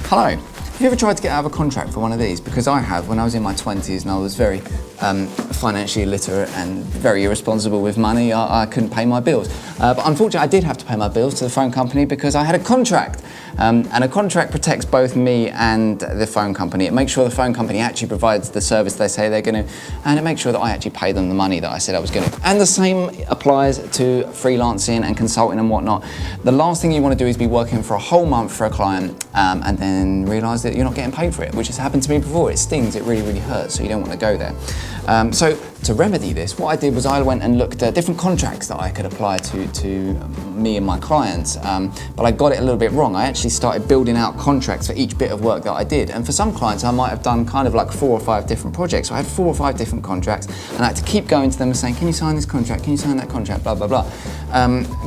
Hello. Have you ever tried to get out of a contract for one of these? Because I have when I was in my 20s and I was very financially illiterate and very irresponsible with money. I couldn't pay my bills. But unfortunately, I did have to pay my bills to the phone company because I had a contract. And a contract protects both me and the phone company. It makes sure the phone company actually provides the service they say they're going to, and it makes sure that I actually pay them the money that I said I was going to. And the same applies to freelancing and consulting and whatnot. The last thing you want to do is be working for a whole month for a client and then realise that you're not getting paid for it, which has happened to me before. It stings, it really, really hurts, so you don't want to go there. So to remedy this, what I did was I went and looked at different contracts that I could apply to me and my clients, but I got it a little bit wrong. I actually started building out contracts for each bit of work that I did, and for some clients I might have done kind of like 4 or 5 different projects. So I had 4 or 5 different contracts, and I had to keep going to them and saying, can you sign this contract, can you sign that contract, blah, blah, blah.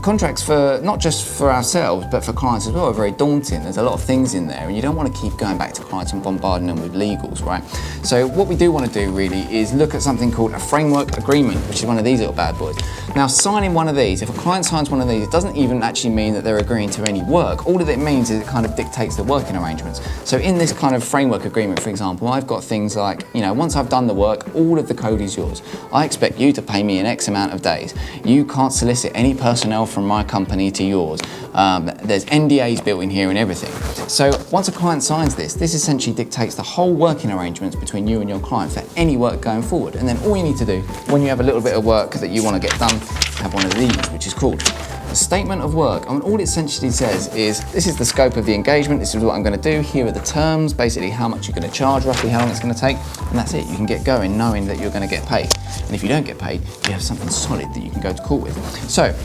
Contracts for, not just for ourselves, but for clients as well, are very daunting. There's a lot of things in there, and you don't want to keep going back to clients and bombarding them with legals, right? So what we do want to do really is look at something called a framework agreement, which is one of these little bad boys. Now, signing one of these, if a client signs one of these, it doesn't even actually mean that they're agreeing to any work. All that it means is it kind of dictates the working arrangements. So in this kind of framework agreement, for example, I've got things like, you know, once I've done the work, all of the code is yours. I expect you to pay me in X amount of days. You can't solicit any personnel from my company to yours. There's NDAs built in here and everything. So once a client signs this essentially dictates the whole working arrangements between you and your client for any work going forward. And then all you need to do when you have a little bit of work that you want to get done, have one of these, which is called a statement of work. And all it essentially says is, this is the scope of the engagement, this is what I'm going to do, here are the terms, basically how much you're going to charge, roughly how long it's going to take, and that's it. You can get going knowing that you're going to get paid. And if you don't get paid, you have something solid that you can go to court with. So,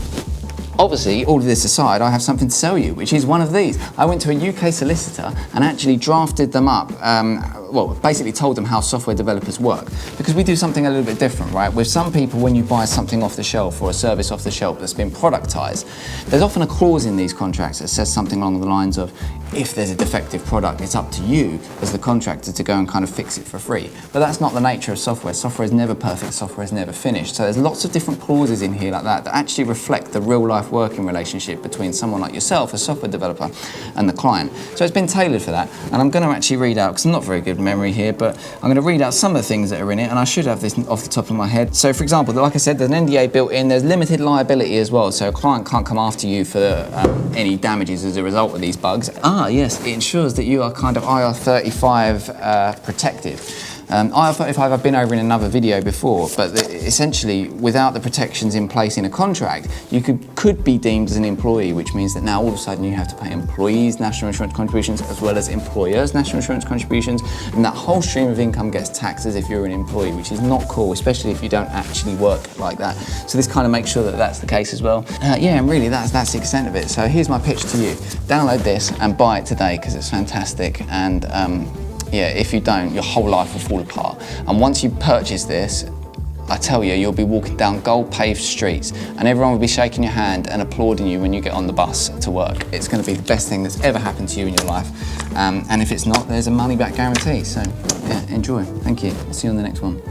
obviously, all of this aside, I have something to sell you, which is one of these. I went to a UK solicitor and actually drafted them up, well, basically told them how software developers work. Because we do something a little bit different, right? With some people, when you buy something off the shelf or a service off the shelf that's been productized, there's often a clause in these contracts that says something along the lines of, if there's a defective product, it's up to you as the contractor to go and kind of fix it for free. But that's not the nature of software. Software is never perfect, software is never finished. So there's lots of different clauses in here like that actually reflect the real life working relationship between someone like yourself, a software developer, and the client. So it's been tailored for that. And I'm going to actually read out, because I'm not very good with memory here, but I'm going to read out some of the things that are in it, and I should have this off the top of my head. So for example, like I said, there's an NDA built in, there's limited liability as well, so a client can't come after you for any damages as a result of these bugs. Ah, yes, it ensures that you are kind of IR35 protected. IR35 I've been over in another video before, but essentially without the protections in place in a contract, you could be deemed as an employee, which means that now all of a sudden you have to pay employees' national insurance contributions as well as employers' national insurance contributions, and that whole stream of income gets taxed as if you're an employee, which is not cool, especially if you don't actually work like that. So this kind of makes sure that that's the case as well. Yeah, and really that's the extent of it. So here's my pitch to you. Download this and buy it today because it's fantastic, and yeah, if you don't, your whole life will fall apart. And once you purchase this, I tell you, you'll be walking down gold-paved streets and everyone will be shaking your hand and applauding you when you get on the bus to work. It's going to be the best thing that's ever happened to you in your life. And if it's not, there's a money-back guarantee. So, yeah, enjoy. Thank you. I'll see you on the next one.